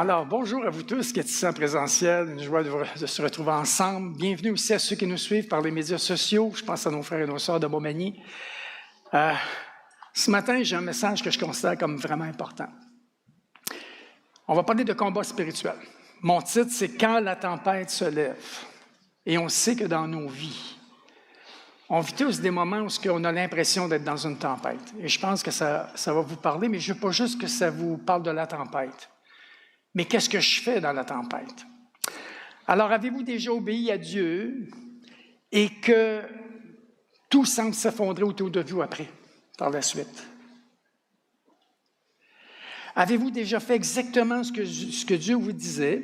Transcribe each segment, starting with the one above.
Alors, bonjour à vous tous qui êtes ici en présentiel. Une joie de se retrouver ensemble. Bienvenue aussi à ceux qui nous suivent par les médias sociaux. Je pense à nos frères et nos sœurs de Montmagny. Ce matin, j'ai un message que je considère comme vraiment important. On va parler de combat spirituel. Mon titre, c'est « Quand la tempête se lève ». Et on sait que dans nos vies, on vit tous des moments où on a l'impression d'être dans une tempête. Et je pense que ça va vous parler, mais je ne veux pas juste que ça vous parle de la tempête. Mais qu'est-ce que je fais dans la tempête? Alors, avez-vous déjà obéi à Dieu et que tout semble s'effondrer autour de vous après, par la suite? Avez-vous déjà fait exactement ce que Dieu vous disait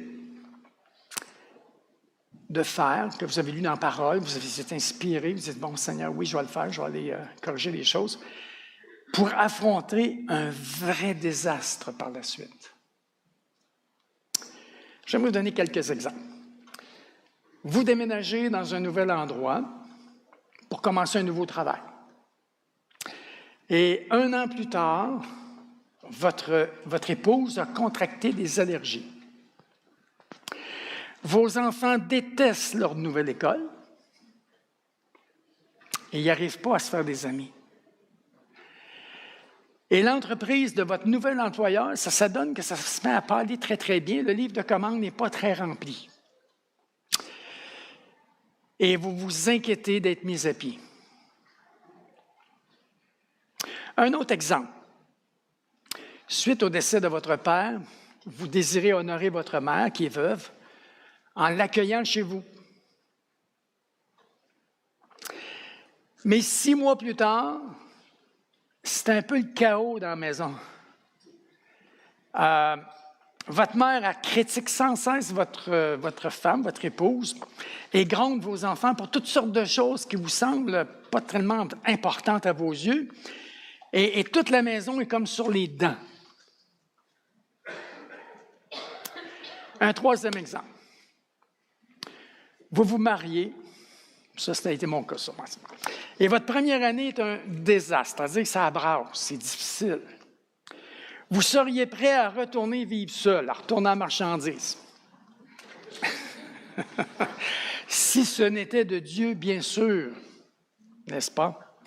de faire, que vous avez lu dans la parole, vous avez été inspiré, vous dites, bon Seigneur, oui, je vais le faire, je vais aller corriger les choses, pour affronter un vrai désastre par la suite? J'aimerais vous donner quelques exemples. Vous déménagez dans un nouvel endroit pour commencer un nouveau travail. Et 1 an plus tard, votre épouse a contracté des allergies. Vos enfants détestent leur nouvelle école et ils n'arrivent pas à se faire des amis. Et l'entreprise de votre nouvel employeur, ça donne que ça se met à parler très, très bien. Le livre de commandes n'est pas très rempli. Et vous vous inquiétez d'être mis à pied. Un autre exemple. Suite au décès de votre père, vous désirez honorer votre mère, qui est veuve, en l'accueillant chez vous. Mais 6 mois plus tard, c'est un peu le chaos dans la maison. Votre mère elle critique sans cesse votre femme, votre épouse, et gronde vos enfants pour toutes sortes de choses qui vous semblent pas tellement importantes à vos yeux. Et toute la maison est comme sur les dents. Un troisième exemple. Vous vous mariez, ça a été mon cas sûrement. Et votre première année est un désastre, c'est-à-dire que ça brasse, c'est difficile. Vous seriez prêt à retourner vivre seul, à retourner à la marchandise. Si ce n'était de Dieu, bien sûr, n'est-ce pas?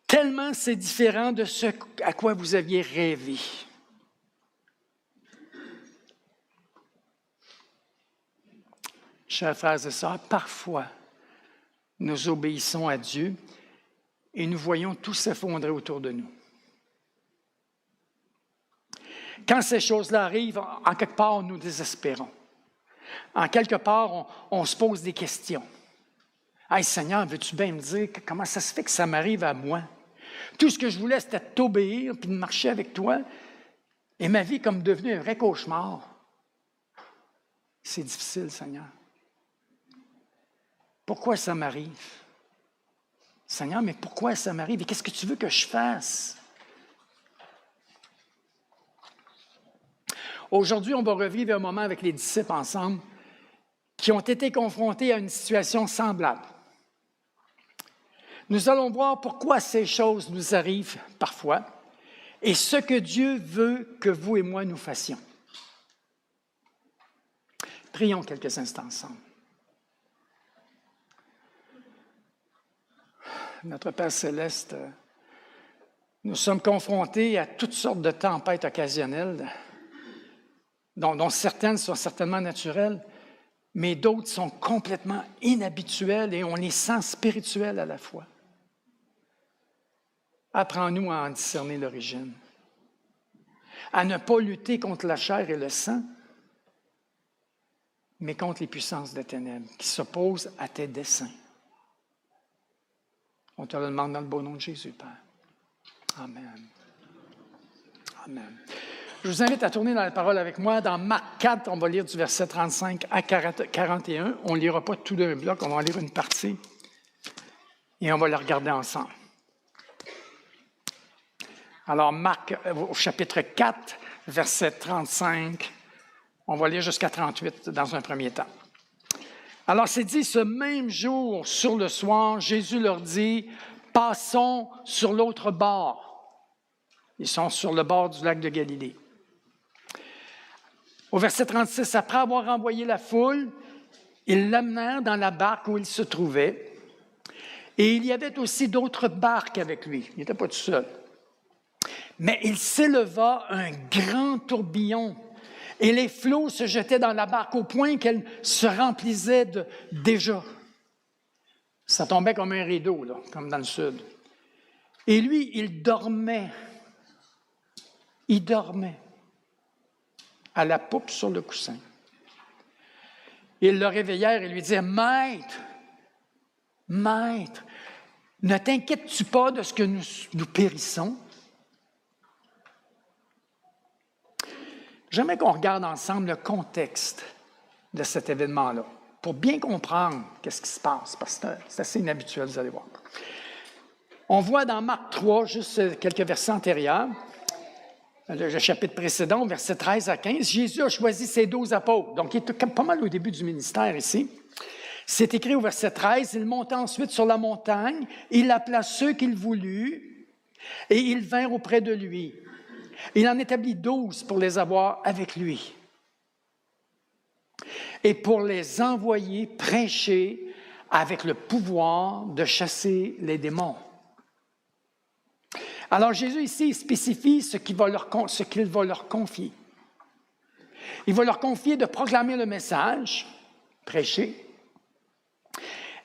Tellement c'est différent de ce à quoi vous aviez rêvé. Chers frères et sœurs, parfois, nous obéissons à Dieu et nous voyons tout s'effondrer autour de nous. Quand ces choses-là arrivent, en quelque part, nous désespérons. En quelque part, on se pose des questions. « Hey Seigneur, veux-tu bien me dire comment ça se fait que ça m'arrive à moi? Tout ce que je voulais, c'était de t'obéir puis de marcher avec toi. Et ma vie est comme devenue un vrai cauchemar. C'est difficile, Seigneur. Pourquoi ça m'arrive? Seigneur, mais pourquoi ça m'arrive? Et qu'est-ce que tu veux que je fasse? » Aujourd'hui, on va revivre un moment avec les disciples ensemble qui ont été confrontés à une situation semblable. Nous allons voir pourquoi ces choses nous arrivent parfois et ce que Dieu veut que vous et moi nous fassions. Prions quelques instants ensemble. Notre Père céleste, nous sommes confrontés à toutes sortes de tempêtes occasionnelles, dont certaines sont certainement naturelles, mais d'autres sont complètement inhabituelles et on les sent spirituelles à la fois. Apprends-nous à en discerner l'origine, à ne pas lutter contre la chair et le sang, mais contre les puissances des ténèbres qui s'opposent à tes desseins. On te le demande dans le beau nom de Jésus, Père. Amen. Amen. Je vous invite à tourner dans la parole avec moi. Dans Marc 4, on va lire du verset 35 à 41. On ne lira pas tout d'un bloc, on va en lire une partie. Et on va le regarder ensemble. Alors, Marc, au chapitre 4, verset 35, on va lire jusqu'à 38 dans un premier temps. Alors, c'est dit, ce même jour, sur le soir, Jésus leur dit, « Passons sur l'autre bord. » Ils sont sur le bord du lac de Galilée. Au verset 36, après avoir envoyé la foule, ils l'amenèrent dans la barque où il se trouvait. Et il y avait aussi d'autres barques avec lui. Il n'était pas tout seul. Mais il s'éleva un grand tourbillon et les flots se jetaient dans la barque au point qu'elle se remplissait déjà. Ça tombait comme un rideau, là, comme dans le sud. Et lui, il dormait. Il dormait à la poupe sur le coussin. Ils le réveillèrent et lui disaient, « Maître, Maître, ne t'inquiètes-tu pas de ce que nous périssons? » J'aimerais qu'on regarde ensemble le contexte de cet événement-là, pour bien comprendre qu'est-ce qui se passe, parce que c'est assez inhabituel, vous allez voir. On voit dans Marc 3, juste quelques versets antérieurs, le chapitre précédent, versets 13 à 15, Jésus a choisi ses 12 apôtres. Donc, il est pas mal au début du ministère ici. C'est écrit au verset 13, « Il monta ensuite sur la montagne, il appela ceux qu'il voulut, et ils vinrent auprès de lui. Il en établit 12 pour les avoir avec lui et pour les envoyer prêcher avec le pouvoir de chasser les démons. » Alors Jésus ici spécifie ce qu'il va leur confier. Il va leur confier de proclamer le message, prêcher,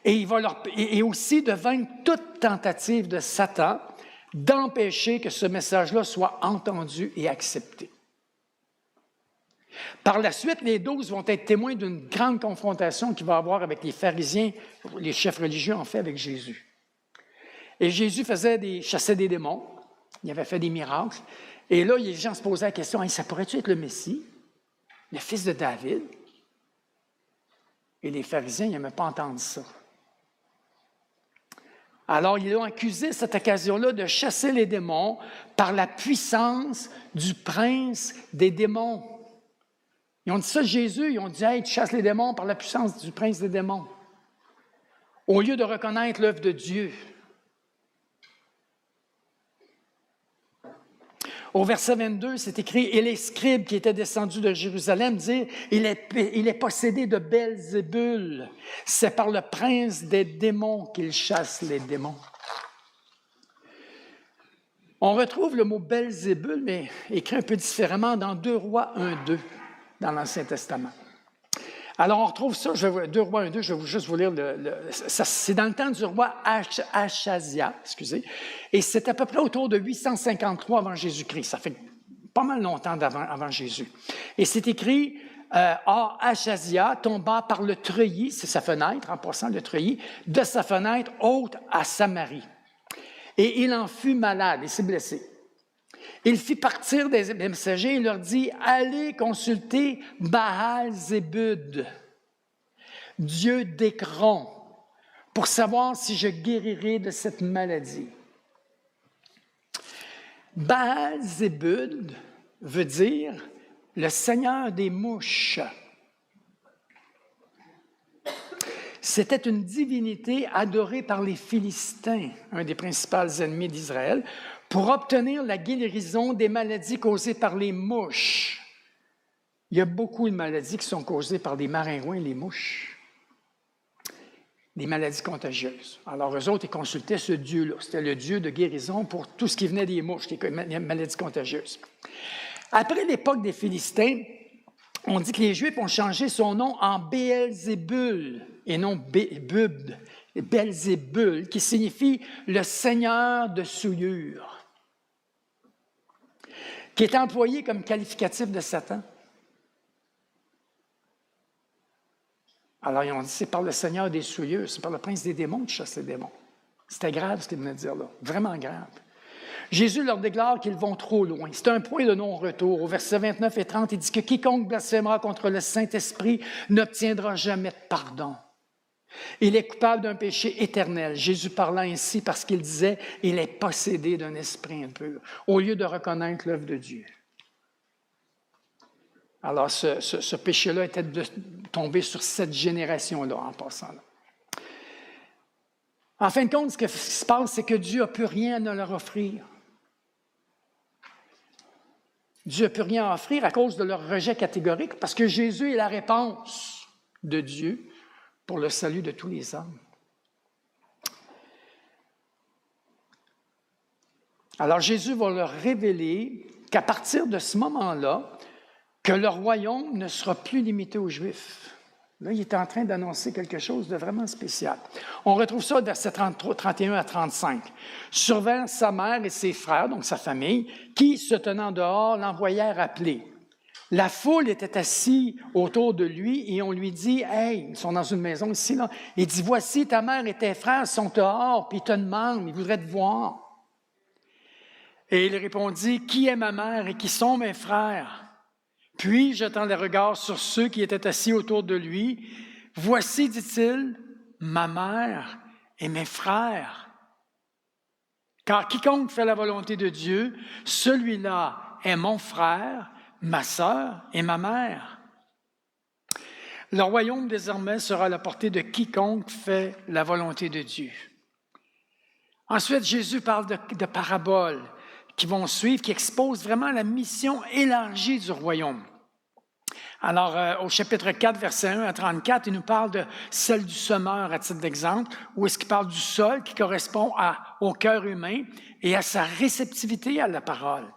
et aussi de vaincre toute tentative de Satan d'empêcher que ce message-là soit entendu et accepté. Par la suite, les 12 vont être témoins d'une grande confrontation qu'il va avoir avec les pharisiens, les chefs religieux en fait, avec Jésus. Et Jésus chassait des démons, il avait fait des miracles, et là, les gens se posaient la question, « Ça pourrait-tu être le Messie, le fils de David? » Et les pharisiens n'aimaient pas entendre ça. Alors, ils ont accusé cette occasion-là de chasser les démons par la puissance du prince des démons. Ils ont dit ça à Jésus, ils ont dit « Hey, tu chasses les démons par la puissance du prince des démons. » Au lieu de reconnaître l'œuvre de Dieu. Au verset 22, c'est écrit « Et les scribes qui étaient descendus de Jérusalem dirent « Il est possédé de Belzébul. C'est par le prince des démons qu'il chasse les démons. » On retrouve le mot Belzébul, mais écrit un peu différemment dans 2 Rois 1-2 dans l'Ancien Testament. Alors, on retrouve ça, 2 Rois 1-2, je vais juste vous lire, c'est dans le temps du roi Achazia, et c'est à peu près autour de 853 avant Jésus-Christ. Ça fait pas mal longtemps avant Jésus. Et c'est écrit, Or Achazia tomba par le treillis, c'est sa fenêtre, en passant le treillis, de sa fenêtre haute à Samarie. Et il en fut malade, il s'est blessé. Il fit partir des messagers et leur dit, « Allez consulter Baal-Zébud, Dieu d'Écron, pour savoir si je guérirai de cette maladie. » Baal-Zébud veut dire « le Seigneur des mouches ». C'était une divinité adorée par les Philistins, un des principaux ennemis d'Israël, pour obtenir la guérison des maladies causées par les mouches. Il y a beaucoup de maladies qui sont causées par des maringouins, les mouches. Des maladies contagieuses. Alors, eux autres, ils consultaient ce Dieu-là. C'était le Dieu de guérison pour tout ce qui venait des mouches, les maladies contagieuses. Après l'époque des Philistins, on dit que les Juifs ont changé son nom en Béelzébul et non Belzébul, qui signifie le Seigneur de souillure, qui est employé comme qualificatif de Satan. Alors, ils ont dit, c'est par le Seigneur des souillures, c'est par le prince des démons qui chasse les démons. C'était grave ce qu'ils venaient de dire là, vraiment grave. Jésus leur déclare qu'ils vont trop loin. C'est un point de non-retour. Au verset 29 et 30, il dit que quiconque blasphémera contre le Saint-Esprit n'obtiendra jamais de pardon. Il est coupable d'un péché éternel. Jésus parlant ainsi parce qu'il disait « il est possédé d'un esprit impur », au lieu de reconnaître l'œuvre de Dieu. Alors, ce péché-là était de tomber sur cette génération-là, en passant là. En fin de compte, ce qui se passe, c'est que Dieu n'a plus rien à leur offrir. Dieu n'a plus rien à offrir à cause de leur rejet catégorique, parce que Jésus est la réponse de Dieu pour le salut de tous les hommes. Alors Jésus va leur révéler qu'à partir de ce moment-là, que le royaume ne sera plus limité aux Juifs. Là, il est en train d'annoncer quelque chose de vraiment spécial. On retrouve ça au verset 31 à 35. « Survinrent sa mère et ses frères, donc sa famille, qui, se tenant dehors, l'envoyèrent appeler. La foule était assise autour de lui et on lui dit, « Hey, ils sont dans une maison ici, là. » Il dit, « Voici, ta mère et tes frères sont dehors, puis ils te demandent, ils voudraient te voir. » Et il répondit, « Qui est ma mère et qui sont mes frères? » Puis, jetant les regards sur ceux qui étaient assis autour de lui, « Voici, dit-il, ma mère et mes frères. Car quiconque fait la volonté de Dieu, celui-là est mon frère, ma sœur et ma mère. » Le royaume désormais sera à la portée de quiconque fait la volonté de Dieu. Ensuite, Jésus parle de paraboles qui vont suivre, qui exposent vraiment la mission élargie du royaume. Alors, au chapitre 4, versets 1 à 34, il nous parle de celle du semeur, à titre d'exemple, où est-ce qu'il parle du sol qui correspond au cœur humain et à sa réceptivité à la parole.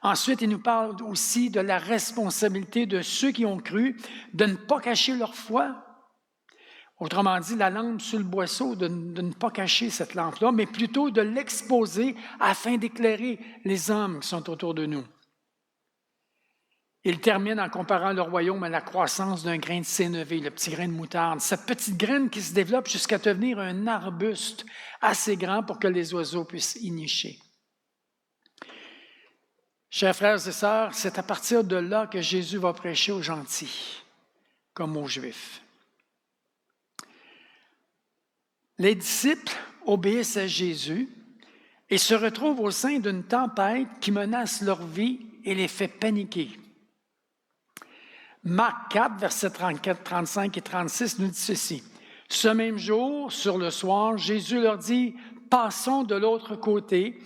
Ensuite, il nous parle aussi de la responsabilité de ceux qui ont cru de ne pas cacher leur foi. Autrement dit, la lampe sur le boisseau, de ne pas cacher cette lampe-là, mais plutôt de l'exposer afin d'éclairer les hommes qui sont autour de nous. Il termine en comparant le royaume à la croissance d'un grain de sénévé, le petit grain de moutarde. Cette petite graine qui se développe jusqu'à devenir un arbuste assez grand pour que les oiseaux puissent y nicher. Chers frères et sœurs, c'est à partir de là que Jésus va prêcher aux gentils, comme aux Juifs. Les disciples obéissent à Jésus et se retrouvent au sein d'une tempête qui menace leur vie et les fait paniquer. Marc 4, versets 34, 35 et 36 nous dit ceci. « Ce même jour, sur le soir, Jésus leur dit, « Passons de l'autre côté. »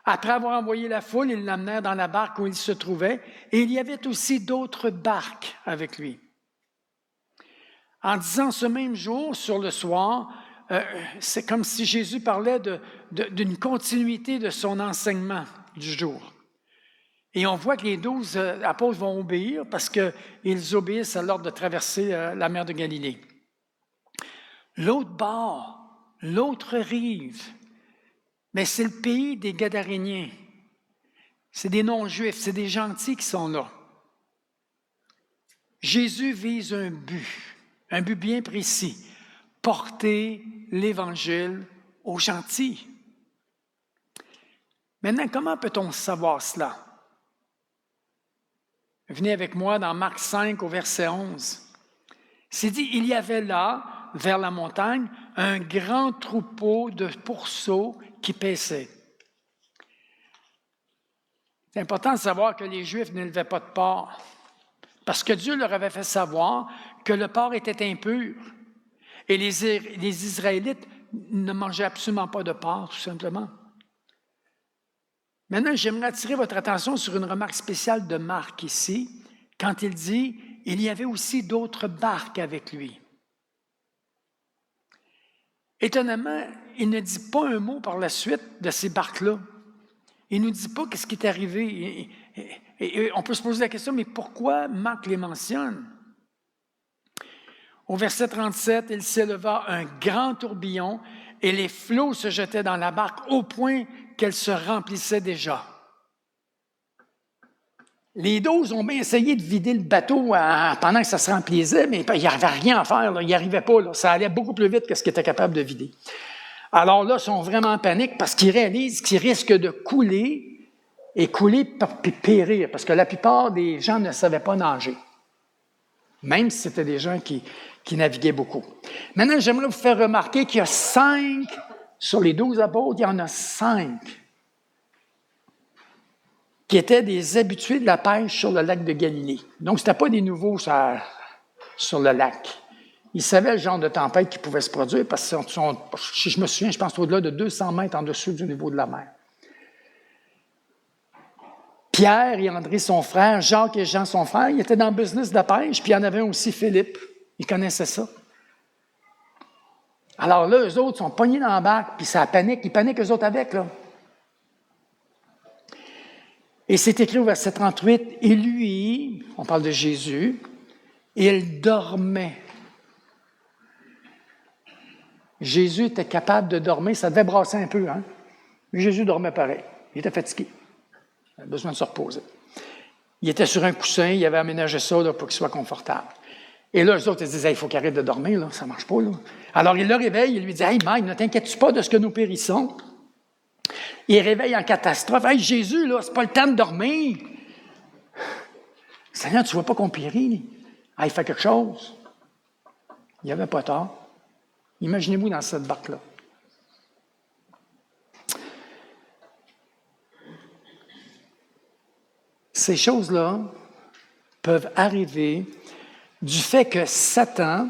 Après avoir envoyé la foule, ils l'amenèrent dans la barque où il se trouvait, et il y avait aussi d'autres barques avec lui. En disant ce même jour, sur le soir, c'est comme si Jésus parlait d'une continuité de son enseignement du jour. Et on voit que les 12 apôtres vont obéir parce qu'ils obéissent à l'ordre de traverser la mer de Galilée. L'autre bord, l'autre rive, mais c'est le pays des Gadaréniens. C'est des non-juifs, c'est des gentils qui sont là. Jésus vise un but bien précis, porter l'Évangile aux gentils. Maintenant, comment peut-on savoir cela? Venez avec moi dans Marc 5 au verset 11. C'est dit, il y avait là, vers la montagne, un grand troupeau de pourceaux qui paissaient. C'est important de savoir que les Juifs n'élevaient pas de porc, parce que Dieu leur avait fait savoir que le porc était impur. Et les Israélites ne mangeaient absolument pas de porc, tout simplement. Maintenant, j'aimerais attirer votre attention sur une remarque spéciale de Marc ici, quand il dit « il y avait aussi d'autres barques avec lui ». Étonnamment, il ne dit pas un mot par la suite de ces barques-là. Il ne nous dit pas ce qui est arrivé. Et on peut se poser la question, mais pourquoi Marc les mentionne? Au verset 37, il s'éleva un grand tourbillon et les flots se jetaient dans la barque au point qu'elle se remplissait déjà. Les 12 ont bien essayé de vider le bateau pendant que ça se remplissait, mais il n'y avait rien à faire. Là. Ils n'y arrivaient pas. Là. Ça allait beaucoup plus vite que ce qu'ils étaient capables de vider. Alors là, ils sont vraiment en panique parce qu'ils réalisent qu'ils risquent de couler puis périr, parce que la plupart des gens ne savaient pas nager, même si c'était des gens qui naviguaient beaucoup. Maintenant, j'aimerais vous faire remarquer qu'il y a 5, sur les 12 apôtres, il y en a 5 qui étaient des habitués de la pêche sur le lac de Galilée. Donc, ce n'était pas des nouveaux sur le lac. Ils savaient le genre de tempête qui pouvait se produire parce que, si je me souviens, je pense au-delà de 200 mètres en dessous du niveau de la mer. Pierre et André, son frère, Jacques et Jean, son frère, ils étaient dans le business de pêche, puis il y en avait un aussi, Philippe. Ils connaissaient ça. Alors là, eux autres sont pognés dans la barque, puis ça panique. Ils paniquent eux autres avec, là. Et c'est écrit au verset 38, « Et lui, on parle de Jésus, il dormait. » Jésus était capable de dormir, ça devait brasser un peu, hein? Mais Jésus dormait pareil. Il était fatigué. Il avait besoin de se reposer. Il était sur un coussin, il avait aménagé ça là, pour qu'il soit confortable. Et là, eux autres, ils disaient, il faut qu'il arrête de dormir, là, ça ne marche pas. Là. Alors, il le réveille, il lui dit, « Hey, Mike, ne t'inquiètes-tu pas de ce que nous périssons? » Il réveille en catastrophe. « Hey, Jésus, là, c'est pas le temps de dormir. Seigneur, tu ne vois pas qu'on périt? Hey, fais quelque chose. » Il n'y avait pas tort. Imaginez-vous dans cette barque-là. Ces choses-là peuvent arriver du fait que Satan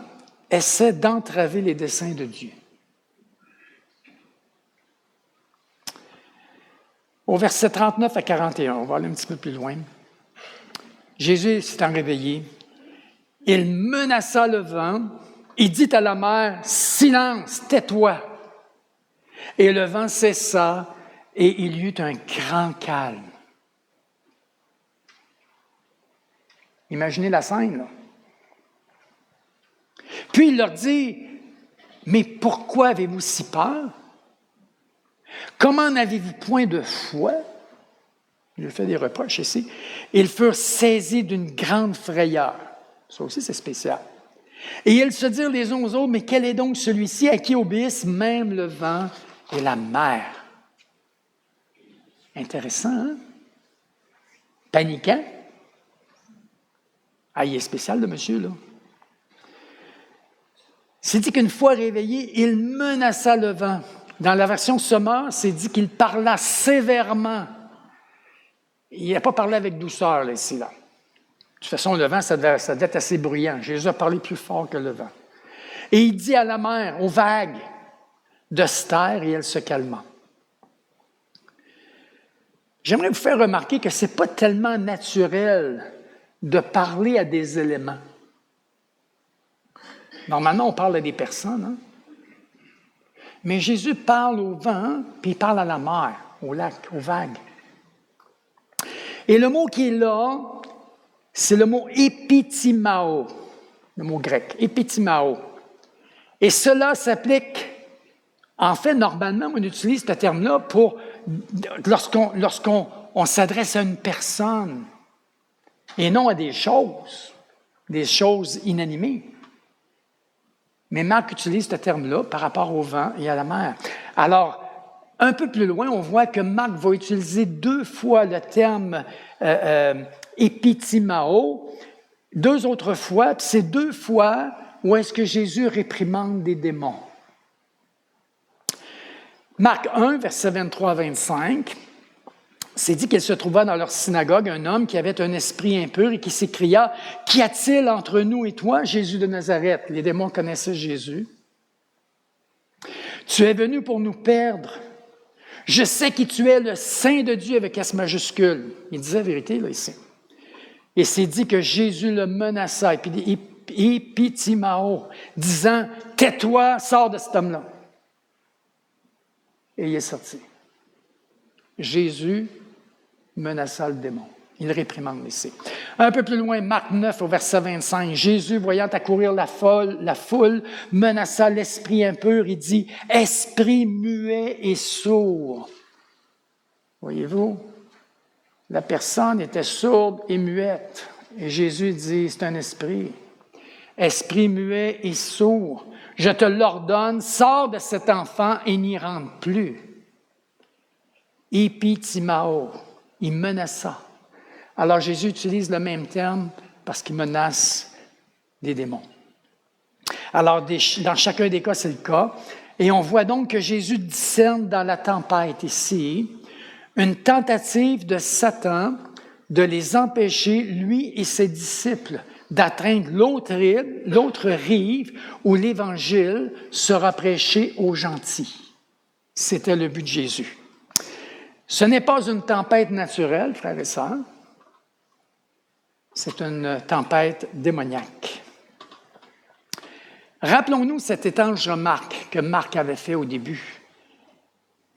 essaie d'entraver les desseins de Dieu. Au verset 39 à 41, on va aller un petit peu plus loin. Jésus s'étant réveillé, il menaça le vent, il dit à la mer, « Silence, tais-toi !» Et le vent cessa et il y eut un grand calme. Imaginez la scène, là. Puis il leur dit, « Mais pourquoi avez-vous si peur? Comment n'avez-vous point de foi? » Il lui fait des reproches ici. Ils furent saisis d'une grande frayeur. Ça aussi, c'est spécial. Et ils se dirent les uns aux autres, « Mais quel est donc celui-ci à qui obéissent même le vent et la mer? » Intéressant, hein? Paniquant. Ah, il est spécial, le monsieur, là. C'est dit qu'une fois réveillé, il menaça le vent. Dans la version Sommeur, c'est dit qu'il parla sévèrement. Il n'a pas parlé avec douceur, là, ici, là. De toute façon, le vent, ça devait être assez bruyant. Jésus a parlé plus fort que le vent. Et il dit à la mer, aux vagues, de se taire, et elle se calma. J'aimerais vous faire remarquer que ce n'est pas tellement naturel de parler à des éléments. Normalement, on parle à des personnes, hein? Mais Jésus parle au vent, puis il parle à la mer, au lac, aux vagues. Et le mot qui est là, c'est le mot épitimao, le mot grec, épitimao. Et cela s'applique, en fait, normalement, on utilise ce terme-là pour lorsqu'on s'adresse à une personne et non à des choses inanimées. Mais Marc utilise ce terme-là par rapport au vent et à la mer. Alors, un peu plus loin, on voit que Marc va utiliser 2 fois le terme épitimao, 2 autres fois, puis c'est 2 fois où est-ce que Jésus réprimande des démons. Marc 1, versets 23 à 25, c'est dit qu'il se trouva dans leur synagogue un homme qui avait un esprit impur et qui s'écria, « Qu'y a-t-il entre nous et toi, Jésus de Nazareth? » Les démons connaissaient Jésus. « Tu es venu pour nous perdre. Je sais qui tu es, le Saint de Dieu avec S majuscule. » Il disait la vérité, là, ici. Et c'est dit que Jésus le menaça, épitimao, disant, « Tais-toi, sors de cet homme-là. » Et il est sorti. Jésus menaça le démon. Il réprimande ici. Un peu plus loin, Marc 9, au verset 25, Jésus, voyant accourir la foule, menaça l'esprit impur. Il dit, « Esprit muet et sourd. » Voyez-vous, la personne était sourde et muette. Et Jésus dit, « C'est un esprit. Esprit muet et sourd. Je te l'ordonne, sors de cet enfant et n'y rentre plus. » Épitimao, il menaça. Alors Jésus utilise le même terme parce qu'il menace des démons. Alors, dans chacun des cas, c'est le cas. Et on voit donc que Jésus discerne dans la tempête ici une tentative de Satan de les empêcher, lui et ses disciples, d'atteindre l'autre rive où l'Évangile sera prêché aux gentils. C'était le but de Jésus. Ce n'est pas une tempête naturelle, frères et sœurs. C'est une tempête démoniaque. Rappelons-nous cette étrange remarque que Marc avait fait au début.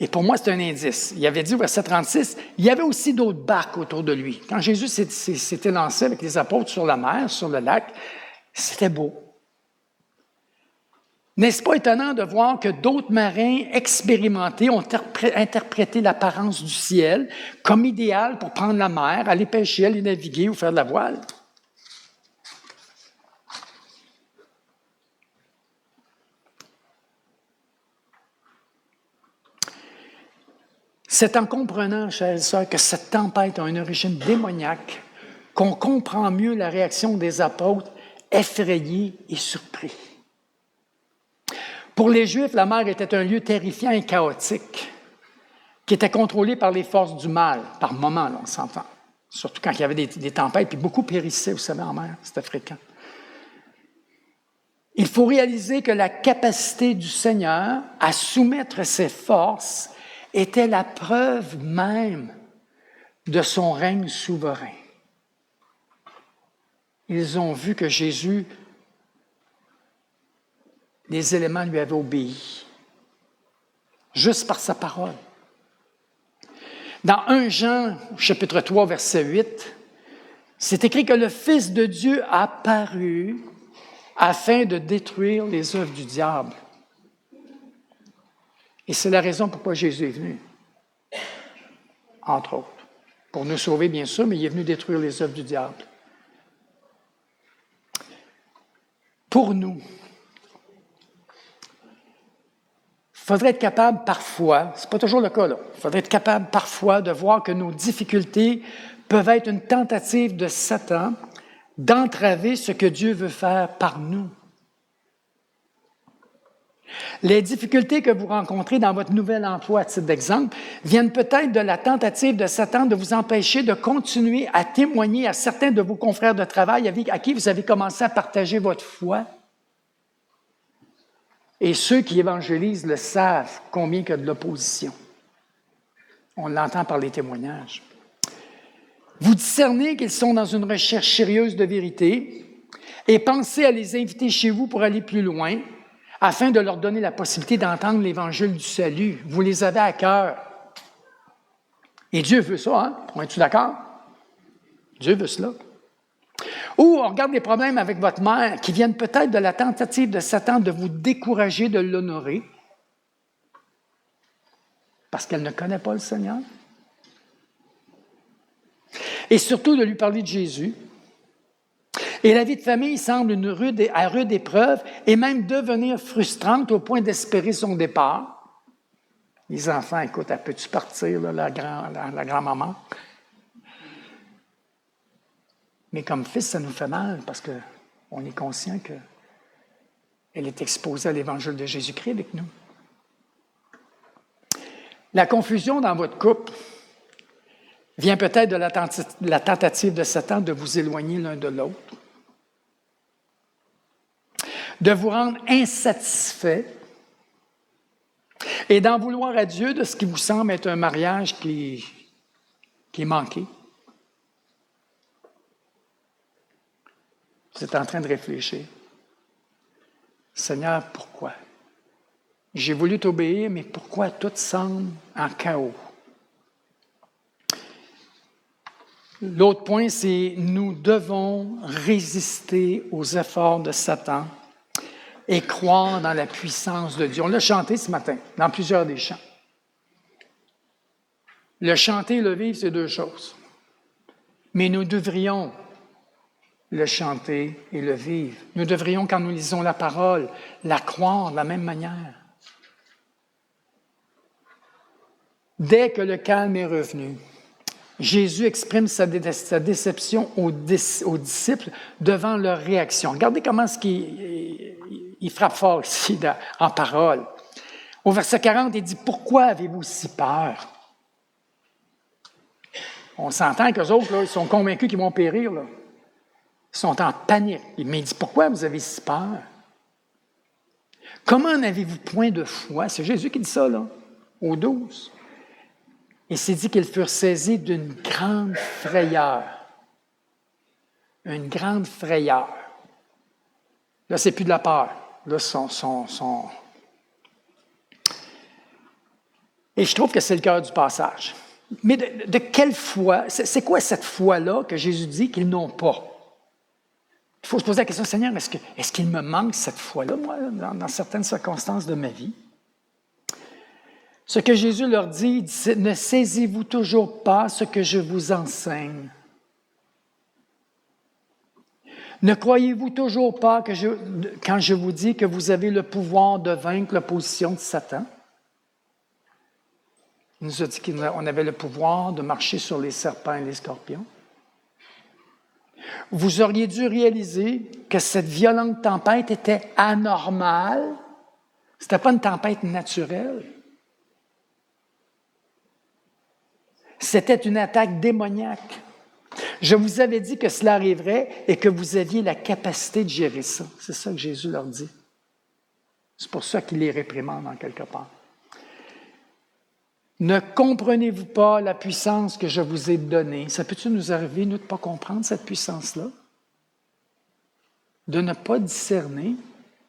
Et pour moi, c'est un indice. Il avait dit au verset 36, il y avait aussi d'autres barques autour de lui. Quand Jésus s'était lancé avec les apôtres sur la mer, sur le lac, c'était beau. N'est-ce pas étonnant de voir que d'autres marins expérimentés ont interprété l'apparence du ciel comme idéal pour prendre la mer, aller pêcher, aller naviguer ou faire de la voile? C'est en comprenant, chers et sœurs, que cette tempête a une origine démoniaque qu'on comprend mieux la réaction des apôtres effrayés et surpris. Pour les Juifs, la mer était un lieu terrifiant et chaotique qui était contrôlé par les forces du mal, par moments, là, on s'entend. Surtout quand il y avait des tempêtes, puis beaucoup périssaient, vous savez, en mer, c'était fréquent. Il faut réaliser que la capacité du Seigneur à soumettre ses forces était la preuve même de son règne souverain. Ils ont vu que Jésus, les éléments lui avaient obéi, juste par sa parole. Dans 1 Jean, chapitre 3, verset 8, c'est écrit que le Fils de Dieu a apparu afin de détruire les œuvres du diable. Et c'est la raison pourquoi Jésus est venu, entre autres. Pour nous sauver, bien sûr, mais il est venu détruire les œuvres du diable. Pour nous, il faudrait être capable parfois, ce n'est pas toujours le cas là, il faudrait être capable parfois de voir que nos difficultés peuvent être une tentative de Satan d'entraver ce que Dieu veut faire par nous. Les difficultés que vous rencontrez dans votre nouvel emploi, à titre d'exemple, viennent peut-être de la tentative de Satan de vous empêcher de continuer à témoigner à certains de vos confrères de travail à qui vous avez commencé à partager votre foi. Et ceux qui évangélisent le savent combien il y a de l'opposition. On l'entend par les témoignages. Vous discernez qu'ils sont dans une recherche sérieuse de vérité et pensez à les inviter chez vous pour aller plus loin, afin de leur donner la possibilité d'entendre l'Évangile du salut. Vous les avez à cœur. Et Dieu veut ça, hein? Es-tu d'accord? Dieu veut cela. Ou on regarde les problèmes avec votre mère qui viennent peut-être de la tentative de Satan de vous décourager de l'honorer parce qu'elle ne connaît pas le Seigneur. Et surtout de lui parler de Jésus. Et la vie de famille semble une rude épreuve et même devenir frustrante au point d'espérer son départ. Les enfants, écoute, peux-tu partir, là, la grand-maman? Mais comme fils, ça nous fait mal parce qu'on est conscient qu'elle est exposée à l'Évangile de Jésus-Christ avec nous. La confusion dans votre couple vient peut-être de la tentative de Satan de vous éloigner l'un de l'autre, de vous rendre insatisfait et d'en vouloir à Dieu de ce qui vous semble être un mariage qui est manqué. Vous êtes en train de réfléchir. Seigneur, pourquoi? J'ai voulu t'obéir, mais pourquoi tout semble en chaos? L'autre point, c'est nous devons résister aux efforts de Satan et croire dans la puissance de Dieu. On l'a chanté ce matin, dans plusieurs des chants. Le chanter et le vivre, c'est deux choses. Mais nous devrions le chanter et le vivre. Nous devrions, quand nous lisons la parole, la croire de la même manière. Dès que le calme est revenu, Jésus exprime sa déception aux disciples devant leur réaction. Regardez comment il frappe fort ici en parole. Au verset 40, il dit « Pourquoi avez-vous si peur? » On s'entend qu'eux autres, là, ils sont convaincus qu'ils vont périr. Là. Ils sont en panique. Mais il dit « Pourquoi vous avez si peur? » Comment n'avez-vous point de foi? C'est Jésus qui dit ça, là, au 12. Et c'est dit qu'ils furent saisis d'une grande frayeur. Une grande frayeur. Là, c'est plus de la peur. Là, Et je trouve que c'est le cœur du passage. Mais de quelle foi, c'est quoi cette foi-là que Jésus dit qu'ils n'ont pas? Il faut se poser la question, Seigneur, est-ce qu'il me manque cette foi-là, moi, dans certaines circonstances de ma vie? Ce que Jésus leur dit, ne saisissez-vous toujours pas ce que je vous enseigne? Ne croyez-vous toujours pas quand je vous dis que vous avez le pouvoir de vaincre l'opposition de Satan? Il nous a dit qu'on avait le pouvoir de marcher sur les serpents et les scorpions. Vous auriez dû réaliser que cette violente tempête était anormale. Ce n'était pas une tempête naturelle. C'était une attaque démoniaque. Je vous avais dit que cela arriverait et que vous aviez la capacité de gérer ça. C'est ça que Jésus leur dit. C'est pour ça qu'il les réprimande en quelque part. Ne comprenez-vous pas la puissance que je vous ai donnée? Ça peut-il nous arriver, nous, de ne pas comprendre cette puissance-là? De ne pas discerner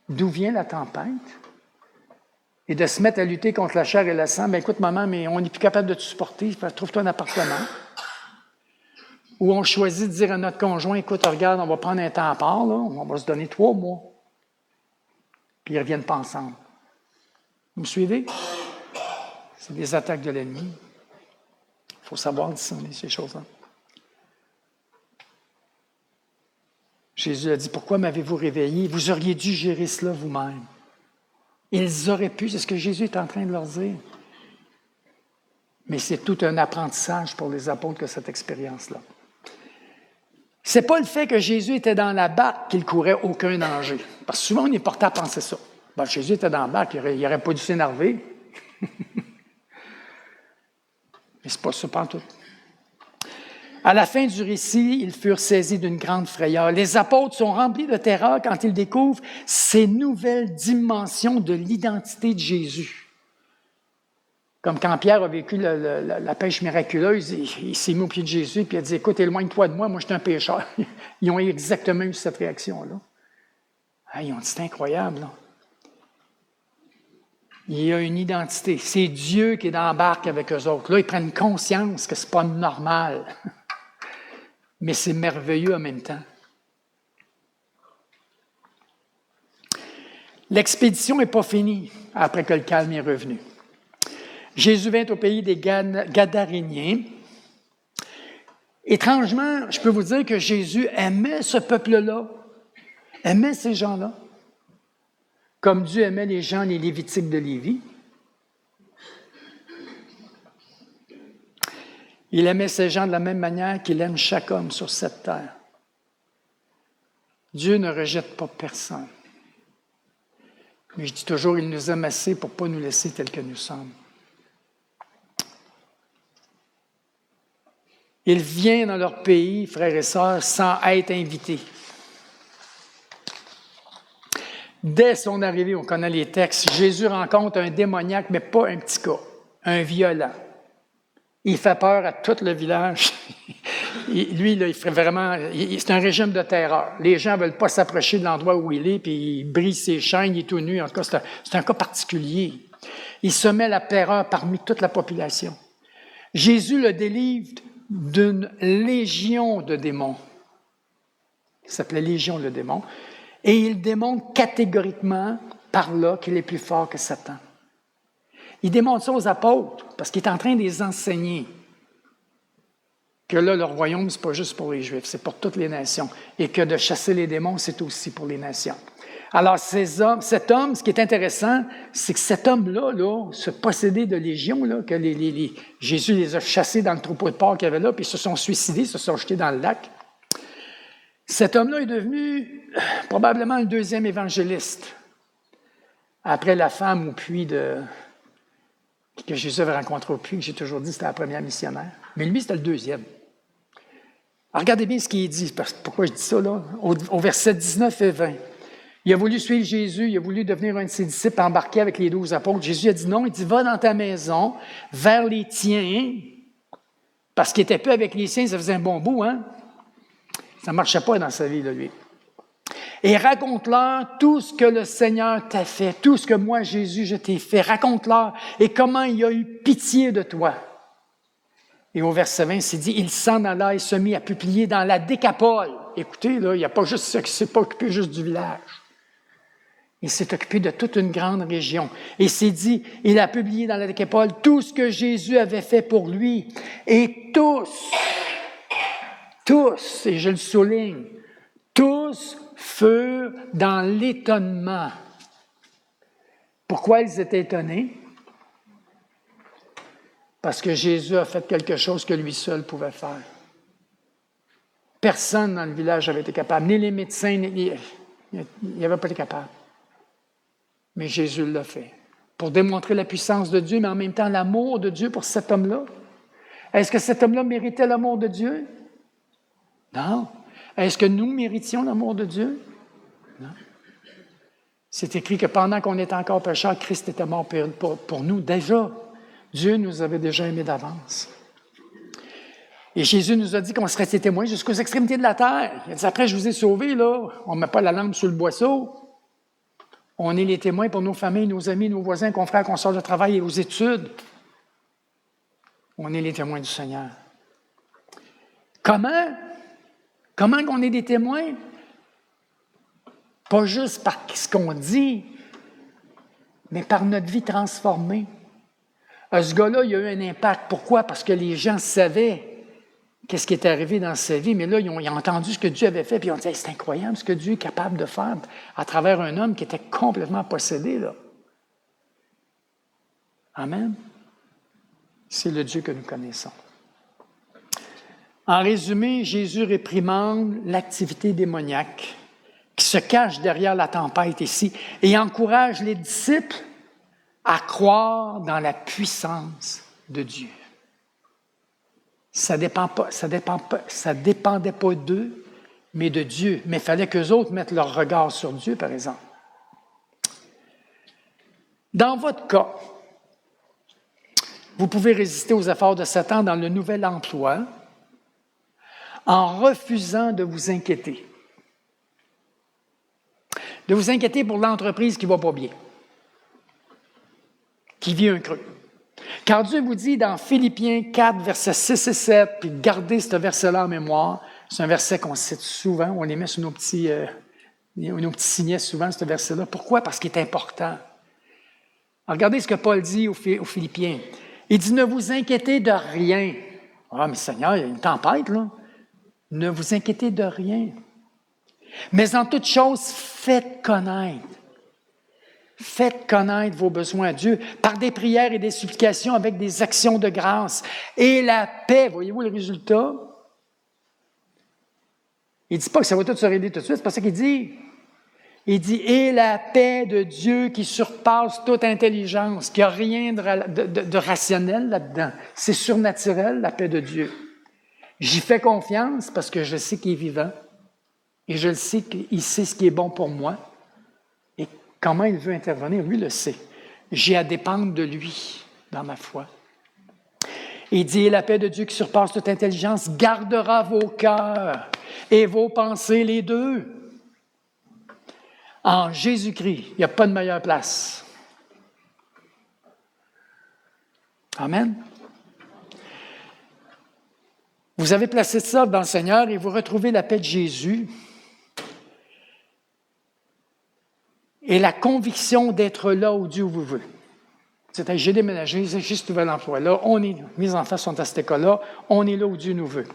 d'où vient la tempête et de se mettre à lutter contre la chair et le sang. « Bien, écoute, maman, mais on n'est plus capable de te supporter. Trouve-toi un appartement. » Ou on choisit de dire à notre conjoint, « Écoute, regarde, on va prendre un temps à part, là, on va se donner 3 mois. » Puis ils ne reviennent pas ensemble. Vous me suivez? C'est des attaques de l'ennemi. Il faut savoir discerner ces choses-là. Jésus a dit, « Pourquoi m'avez-vous réveillé? Vous auriez dû gérer cela vous-même. » Ils auraient pu, c'est ce que Jésus est en train de leur dire. Mais c'est tout un apprentissage pour les apôtres que cette expérience-là. Ce n'est pas le fait que Jésus était dans la barque qu'il courait aucun danger. Parce que souvent, on est porté à penser ça. Ben, Jésus était dans la barque, il n'aurait pas dû s'énerver. Mais ce n'est pas ça, pas tout. À la fin du récit, ils furent saisis d'une grande frayeur. Les apôtres sont remplis de terreur quand ils découvrent ces nouvelles dimensions de l'identité de Jésus. Comme quand Pierre a vécu la pêche miraculeuse, il s'est mis au pied de Jésus et il a dit « Écoute, éloigne-toi de moi, moi je suis un pécheur. » Ils ont exactement eu cette réaction-là. Ah, ils ont dit « C'est incroyable. » Là. Il y a une identité. C'est Dieu qui est dans la barque avec eux autres. Là, ils prennent conscience que ce n'est pas normal. Mais c'est merveilleux en même temps. L'expédition n'est pas finie après que le calme est revenu. Jésus vint au pays des Gadaréniens. Étrangement, je peux vous dire que Jésus aimait ce peuple-là, aimait ces gens-là, comme Dieu aimait les gens, les Lévitiques de Lévi. Il aimait ces gens de la même manière qu'il aime chaque homme sur cette terre. Dieu ne rejette pas personne. Mais je dis toujours, il nous aime assez pour ne pas nous laisser tels que nous sommes. Il vient dans leur pays, frères et sœurs, sans être invité. Dès son arrivée, on connaît les textes, Jésus rencontre un démoniaque, mais pas un petit gars, un violent. Il fait peur à tout le village. Lui, là, il fait vraiment... C'est un régime de terreur. Les gens ne veulent pas s'approcher de l'endroit où il est, puis il brise ses chaînes, il est tout nu. En tout cas, c'est un cas particulier. Il se met la terreur parmi toute la population. Jésus le délivre d'une légion de démons. Il s'appelait Légion de démons. Et il démontre catégoriquement par là qu'il est plus fort que Satan. Il démontre ça aux apôtres parce qu'il est en train de les enseigner que là, le royaume, ce n'est pas juste pour les Juifs, c'est pour toutes les nations. Et que de chasser les démons, c'est aussi pour les nations. Alors, cet homme, ce qui est intéressant, c'est que cet homme-là, ce possédé de légion, là, que Jésus les a chassés dans le troupeau de porcs qu'il y avait là, puis ils se sont suicidés, se sont jetés dans le lac. Cet homme-là est devenu probablement le 2e évangéliste, après la femme au puits que Jésus avait rencontré au puits, que j'ai toujours dit c'était la première missionnaire. Mais lui, c'était le 2e. Alors, regardez bien ce qu'il dit. Pourquoi je dis ça, là? Au verset 19 et 20. Il a voulu suivre Jésus, il a voulu devenir un de ses disciples, embarquer avec les 12 apôtres. Jésus a dit non, il dit, va dans ta maison, vers les tiens, Parce qu'il n'était plus avec les siens, ça faisait un bon bout, hein? Ça ne marchait pas dans sa vie, là, lui. Et raconte-leur tout ce que le Seigneur t'a fait, tout ce que moi, Jésus, je t'ai fait. Raconte-leur et comment il a eu pitié de toi. Et au verset 20, c'est dit, il s'en alla et se mit à publier dans la Décapole. Écoutez, là, il n'y a pas juste ça, il ne s'est pas occupé juste du village. Il s'est occupé de toute une grande région. Et c'est dit, il a publié dans la Décapole tout ce que Jésus avait fait pour lui. Et tous, et je le souligne, tous furent dans l'étonnement. Pourquoi ils étaient étonnés? Parce que Jésus a fait quelque chose que lui seul pouvait faire. Personne dans le village n'avait été capable, ni les médecins, il n'y avait pas été capable. Mais Jésus l'a fait, pour démontrer la puissance de Dieu, mais en même temps l'amour de Dieu pour cet homme-là. Est-ce que cet homme-là méritait l'amour de Dieu? Non. Est-ce que nous méritions l'amour de Dieu? Non. C'est écrit que pendant qu'on était encore pécheurs, Christ était mort pour nous. Déjà, Dieu nous avait déjà aimés d'avance. Et Jésus nous a dit qu'on serait ses témoins jusqu'aux extrémités de la terre. Il a dit, après, je vous ai sauvés, là. On ne met pas la lampe sous le boisseau. On est les témoins pour nos familles, nos amis, nos voisins, confrères, consorts de travail et aux études. On est les témoins du Seigneur. Comment? Comment qu'on est des témoins? Pas juste par ce qu'on dit, mais par notre vie transformée. Ce gars-là, il a eu un impact. Pourquoi? Parce que les gens savaient qu'est-ce qui était arrivé dans sa vie, mais là, ils ont entendu ce que Dieu avait fait, puis ils ont dit, hey, c'est incroyable ce que Dieu est capable de faire à travers un homme qui était complètement possédé, là. Amen. C'est le Dieu que nous connaissons. En résumé, Jésus réprimande l'activité démoniaque qui se cache derrière la tempête ici et encourage les disciples à croire dans la puissance de Dieu. Ça dépendait pas d'eux, mais de Dieu. Mais il fallait qu'eux autres mettent leur regard sur Dieu, par exemple. Dans votre cas, vous pouvez résister aux efforts de Satan dans le nouvel emploi en refusant de vous inquiéter. De vous inquiéter pour l'entreprise qui ne va pas bien, qui vit un creux. Car Dieu vous dit dans Philippiens 4, versets 6 et 7, puis gardez ce verset-là en mémoire, c'est un verset qu'on cite souvent, on les met sur nos petits signets souvent, ce verset-là. Pourquoi? Parce qu'il est important. Alors, regardez ce que Paul dit aux Philippiens. Il dit, ne vous inquiétez de rien. Ah, mais Seigneur, il y a une tempête, là. Ne vous inquiétez de rien. Mais en toute chose, faites connaître vos besoins à Dieu par des prières et des supplications avec des actions de grâce. Et la paix, voyez-vous le résultat? Il ne dit pas que ça va tout se régler tout de suite, c'est pas ça qu'il dit. Il dit, et la paix de Dieu qui surpasse toute intelligence, qu'il n'y a rien de rationnel là-dedans. C'est surnaturel, la paix de Dieu. J'y fais confiance parce que je sais qu'il est vivant et je le sais qu'il sait ce qui est bon pour moi. Et comment il veut intervenir, lui le sait. J'ai à dépendre de lui dans ma foi. Il dit, la paix de Dieu qui surpasse toute intelligence gardera vos cœurs et vos pensées, les deux. En Jésus-Christ, il n'y a pas de meilleure place. Amen. Vous avez placé ça dans le Seigneur et vous retrouvez la paix de Jésus et la conviction d'être là où Dieu vous veut. C'est-à-dire, j'ai déménagé, j'ai ce nouvel emploi-là, mes enfants sont à cette école-là, on est là où Dieu nous veut.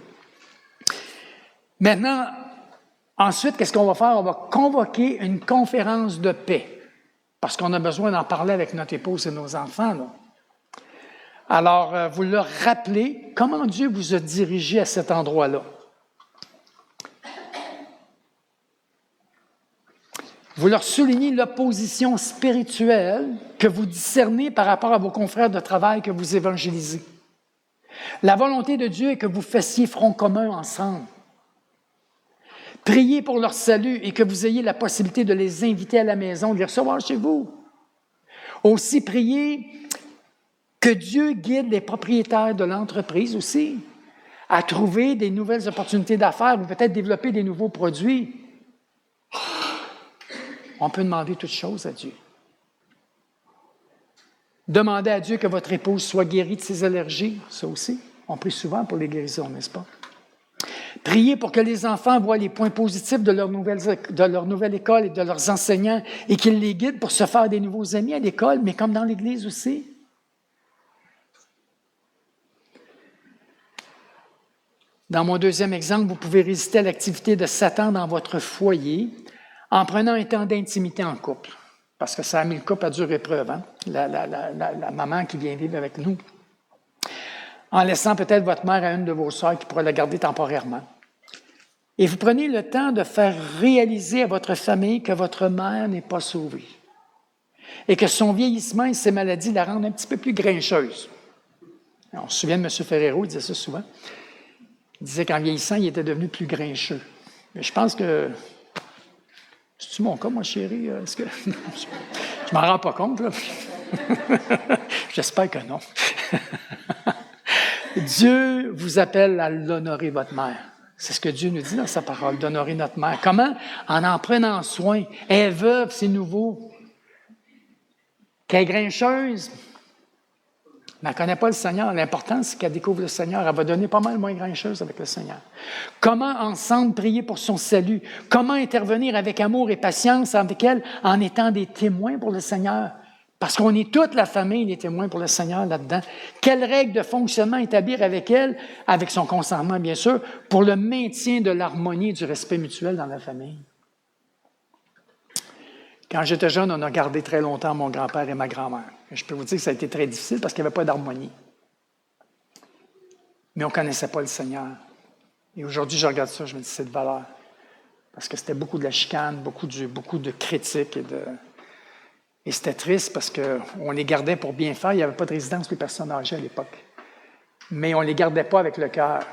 Maintenant, ensuite, qu'est-ce qu'on va faire? On va convoquer une conférence de paix, parce qu'on a besoin d'en parler avec notre épouse et nos enfants, là. Alors, vous leur rappelez comment Dieu vous a dirigé à cet endroit-là. Vous leur soulignez l'opposition spirituelle que vous discernez par rapport à vos confrères de travail que vous évangélisez. La volonté de Dieu est que vous fassiez front commun ensemble. Priez pour leur salut et que vous ayez la possibilité de les inviter à la maison, de les recevoir chez vous. Aussi, priez que Dieu guide les propriétaires de l'entreprise aussi à trouver des nouvelles opportunités d'affaires ou peut-être développer des nouveaux produits. On peut demander toutes choses à Dieu. Demandez à Dieu que votre épouse soit guérie de ses allergies, ça aussi. On prie souvent pour les guérisons, n'est-ce pas? Priez pour que les enfants voient les points positifs de leur nouvelle école et de leurs enseignants et qu'ils les guident pour se faire des nouveaux amis à l'école, mais comme dans l'Église aussi. Dans mon deuxième exemple, vous pouvez résister à l'activité de Satan dans votre foyer en prenant un temps d'intimité en couple. Parce que ça a mis le couple à dure épreuve, hein? La maman qui vient vivre avec nous. En laissant peut-être votre mère à une de vos sœurs qui pourra la garder temporairement. Et vous prenez le temps de faire réaliser à votre famille que votre mère n'est pas sauvée. Et que son vieillissement et ses maladies la rendent un petit peu plus grincheuse. Alors, on se souvient de M. Ferrero, il disait ça souvent. Il disait qu'en vieillissant, il était devenu plus grincheux. Mais je pense que... C'est-tu mon cas, moi, chérie? Est-ce que... Je m'en rends pas compte, là. J'espère que non. Dieu vous appelle à l'honorer, votre mère. C'est ce que Dieu nous dit dans sa parole, d'honorer notre mère. Comment? En prenant soin. Elle est veuve, c'est nouveau. Qu'elle est grincheuse, mais elle ne connaît pas le Seigneur. L'important, c'est qu'elle découvre le Seigneur. Elle va donner pas mal moins grincheuse avec le Seigneur. Comment ensemble prier pour son salut? Comment intervenir avec amour et patience avec elle en étant des témoins pour le Seigneur? Parce qu'on est toute la famille des témoins pour le Seigneur là-dedans. Quelles règles de fonctionnement établir avec elle, avec son consentement bien sûr, pour le maintien de l'harmonie et du respect mutuel dans la famille? Quand j'étais jeune, on a gardé très longtemps mon grand-père et ma grand-mère. Je peux vous dire que ça a été très difficile parce qu'il n'y avait pas d'harmonie. Mais on ne connaissait pas le Seigneur. Et aujourd'hui, je regarde ça, je me dis c'est de valeur. Parce que c'était beaucoup de la chicane, beaucoup de critiques et c'était triste parce qu'on les gardait pour bien faire. Il n'y avait pas de résidence pour les personnes âgées à l'époque. Mais on ne les gardait pas avec le cœur.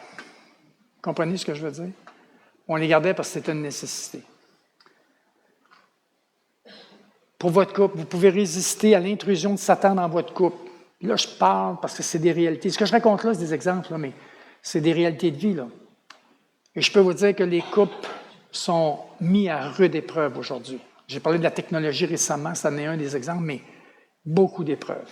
Comprenez ce que je veux dire? On les gardait parce que c'était une nécessité. Pour votre couple, vous pouvez résister à l'intrusion de Satan dans votre couple. Là, je parle parce que c'est des réalités. Ce que je raconte là, c'est des exemples, là, mais c'est des réalités de vie. Là. Et je peux vous dire que les couples sont mis à rude épreuve aujourd'hui. J'ai parlé de la technologie récemment, ça en est un des exemples, mais beaucoup d'épreuves.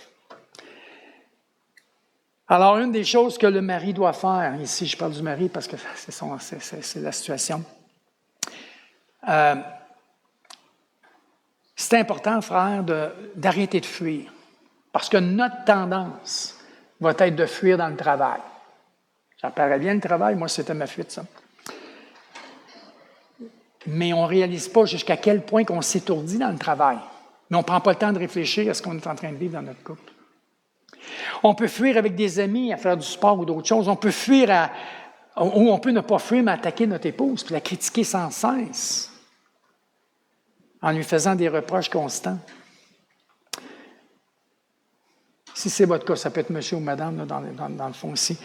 Alors, une des choses que le mari doit faire, ici je parle du mari parce que c'est la situation, c'est important, frère, d'arrêter de fuir. Parce que notre tendance va être de fuir dans le travail. Ça paraît bien le travail, moi c'était ma fuite, ça. Mais on ne réalise pas jusqu'à quel point qu'on s'étourdit dans le travail. Mais on ne prend pas le temps de réfléchir à ce qu'on est en train de vivre dans notre couple. On peut fuir avec des amis à faire du sport ou d'autres choses. On peut fuir ou on peut ne pas fuir, mais attaquer notre épouse, puis la critiquer sans cesse, en lui faisant des reproches constants. Si c'est votre cas, ça peut être monsieur ou madame, là, dans le fond ici,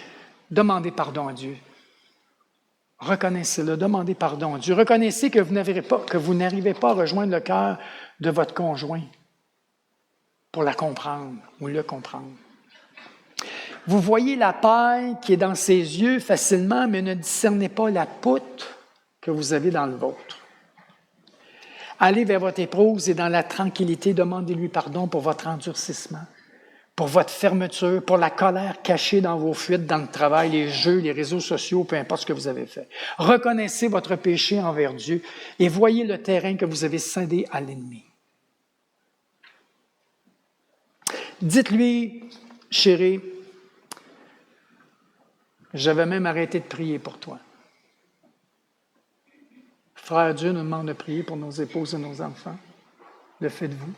demandez pardon à Dieu. Reconnaissez-le, demandez pardon à Dieu. Reconnaissez que vous n'arrivez pas à rejoindre le cœur de votre conjoint pour la comprendre ou le comprendre. Vous voyez la paille qui est dans ses yeux facilement, mais ne discernez pas la poutre que vous avez dans le vôtre. Allez vers votre épouse et dans la tranquillité, demandez-lui pardon pour votre endurcissement, pour votre fermeture, pour la colère cachée dans vos fuites, dans le travail, les jeux, les réseaux sociaux, peu importe ce que vous avez fait. Reconnaissez votre péché envers Dieu et voyez le terrain que vous avez cédé à l'ennemi. Dites-lui, chérie, j'avais même arrêté de prier pour toi. Frère, Dieu nous demande de prier pour nos épouses et nos enfants. Le faites-vous?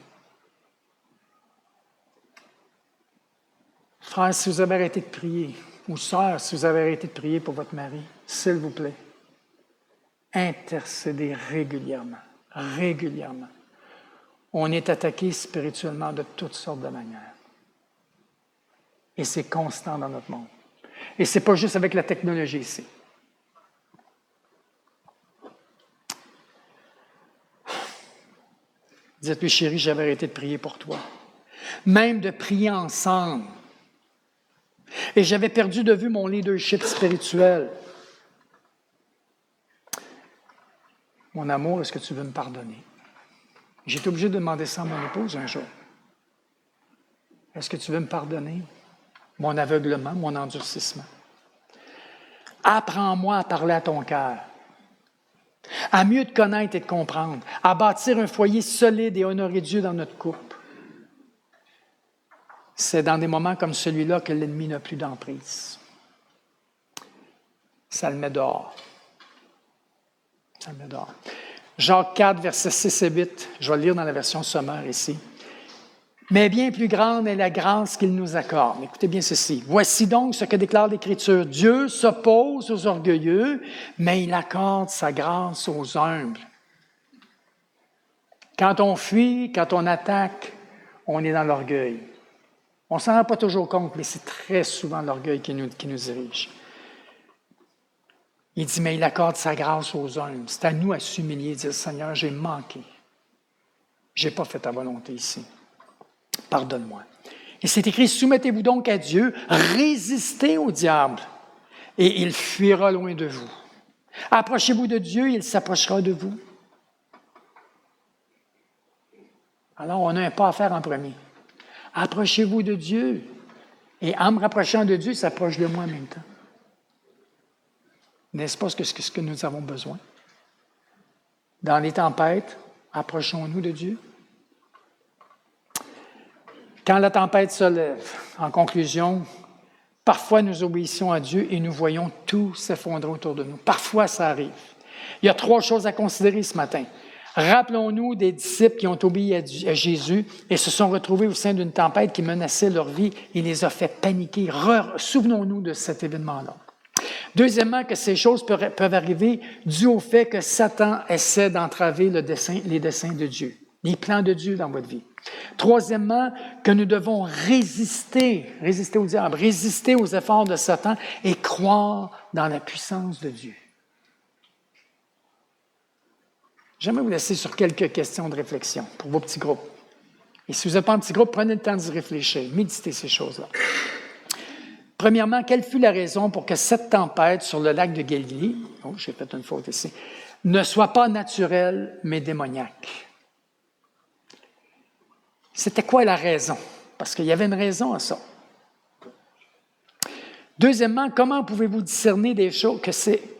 Frère, si vous avez arrêté de prier, ou sœur, si vous avez arrêté de prier pour votre mari, s'il vous plaît, intercédez régulièrement. Régulièrement. On est attaqué spirituellement de toutes sortes de manières. Et c'est constant dans notre monde. Et ce n'est pas juste avec la technologie ici. Dites-lui, chérie, j'avais arrêté de prier pour toi. Même de prier ensemble. Et j'avais perdu de vue mon leadership spirituel. Mon amour, est-ce que tu veux me pardonner? J'étais obligé de demander ça à mon épouse un jour. Est-ce que tu veux me pardonner? Mon aveuglement, mon endurcissement. Apprends-moi à parler à ton cœur, à mieux te connaître et te comprendre, à bâtir un foyer solide et honorer Dieu dans notre couple. C'est dans des moments comme celui-là que l'ennemi n'a plus d'emprise. Ça le met dehors. Ça le met dehors. Jacques 4, versets 6 et 8, je vais le lire dans la version sommaire ici. Mais bien plus grande est la grâce qu'il nous accorde. Écoutez bien ceci. Voici donc ce que déclare l'Écriture. Dieu s'oppose aux orgueilleux, mais il accorde sa grâce aux humbles. Quand on fuit, quand on attaque, on est dans l'orgueil. On ne s'en rend pas toujours compte, mais c'est très souvent l'orgueil qui nous dirige. Il dit, mais il accorde sa grâce aux humbles. C'est à nous à s'humilier et dire, Seigneur, j'ai manqué. Je n'ai pas fait ta volonté ici. Pardonne-moi. Et c'est écrit, soumettez-vous donc à Dieu, résistez au diable, et il fuira loin de vous. Approchez-vous de Dieu, il s'approchera de vous. Alors, on a un pas à faire en premier. Approchez-vous de Dieu. Et en me rapprochant de Dieu, il s'approche de moi en même temps. N'est-ce pas ce que nous avons besoin? Dans les tempêtes, approchons-nous de Dieu. Quand la tempête se lève, en conclusion, parfois nous obéissons à Dieu et nous voyons tout s'effondrer autour de nous. Parfois, ça arrive. Il y a 3 choses à considérer ce matin. Rappelons-nous des disciples qui ont obéi à Jésus et se sont retrouvés au sein d'une tempête qui menaçait leur vie et les a fait paniquer. Souvenons-nous de cet événement-là. Deuxièmement, que ces choses peuvent arriver dû au fait que Satan essaie d'entraver les desseins de Dieu, les plans de Dieu dans votre vie. Troisièmement, que nous devons résister au diable, résister aux efforts de Satan et croire dans la puissance de Dieu. J'aimerais vous laisser sur quelques questions de réflexion pour vos petits groupes. Et si vous n'êtes pas en petit groupe, prenez le temps d'y réfléchir, méditez ces choses-là. Premièrement, quelle fut la raison pour que cette tempête sur le lac de Galilée, j'ai fait une faute ici, ne soit pas naturelle, mais démoniaque? C'était quoi la raison? Parce qu'il y avait une raison à ça. Deuxièmement, comment pouvez-vous discerner des choses,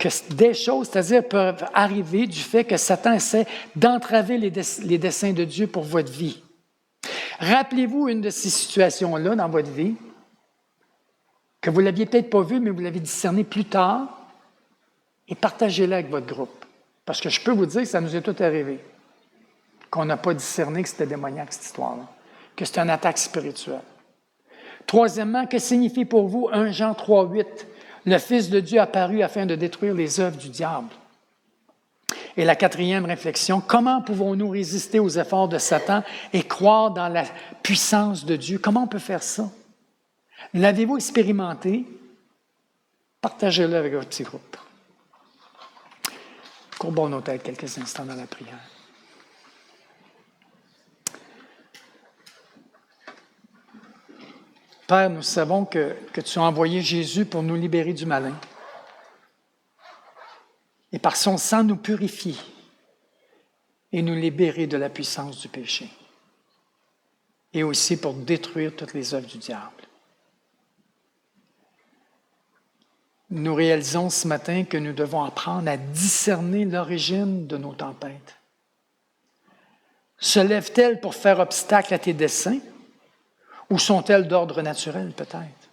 c'est-à-dire peuvent arriver du fait que Satan essaie d'entraver les desseins de Dieu pour votre vie? Rappelez-vous une de ces situations-là dans votre vie, que vous ne l'aviez peut-être pas vue, mais vous l'avez discernée plus tard, et partagez-la avec votre groupe. Parce que je peux vous dire que ça nous est tout arrivé, qu'on n'a pas discerné que c'était démoniaque, cette histoire-là, que c'était une attaque spirituelle. Troisièmement, que signifie pour vous 1 Jean 3,8? Le Fils de Dieu apparut afin de détruire les œuvres du diable. Et la quatrième réflexion, comment pouvons-nous résister aux efforts de Satan et croire dans la puissance de Dieu? Comment on peut faire ça? L'avez-vous expérimenté? Partagez-le avec votre petit groupe. Courbons nos têtes quelques instants dans la prière. Père, nous savons que tu as envoyé Jésus pour nous libérer du malin et par son sang nous purifier et nous libérer de la puissance du péché et aussi pour détruire toutes les œuvres du diable. Nous réalisons ce matin que nous devons apprendre à discerner l'origine de nos tempêtes. Se lèvent-elles pour faire obstacle à tes desseins ou sont-elles d'ordre naturel peut-être?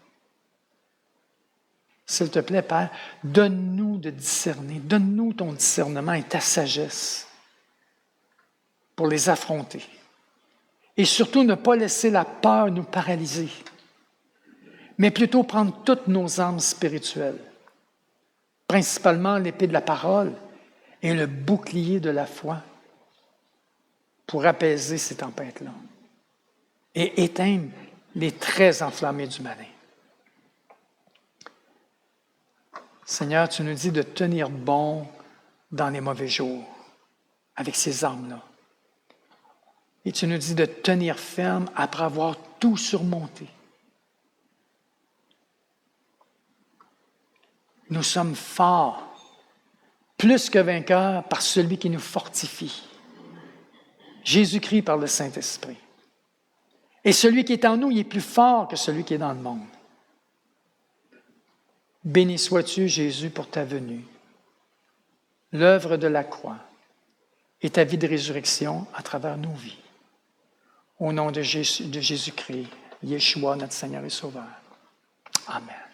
S'il te plaît, Père, donne-nous de discerner, donne-nous ton discernement et ta sagesse pour les affronter. Et surtout, ne pas laisser la peur nous paralyser, mais plutôt prendre toutes nos armes spirituelles, principalement l'épée de la parole et le bouclier de la foi pour apaiser ces tempêtes-là et éteindre les traits enflammés du malin. Seigneur, tu nous dis de tenir bon dans les mauvais jours avec ces armes-là. Et tu nous dis de tenir ferme après avoir tout surmonté. Nous sommes forts, plus que vainqueurs par celui qui nous fortifie. Jésus-Christ par le Saint-Esprit. Et celui qui est en nous, il est plus fort que celui qui est dans le monde. Béni sois-tu, Jésus, pour ta venue, l'œuvre de la croix et ta vie de résurrection à travers nos vies. Au nom de Jésus-Christ, Yeshua, notre Seigneur et Sauveur. Amen.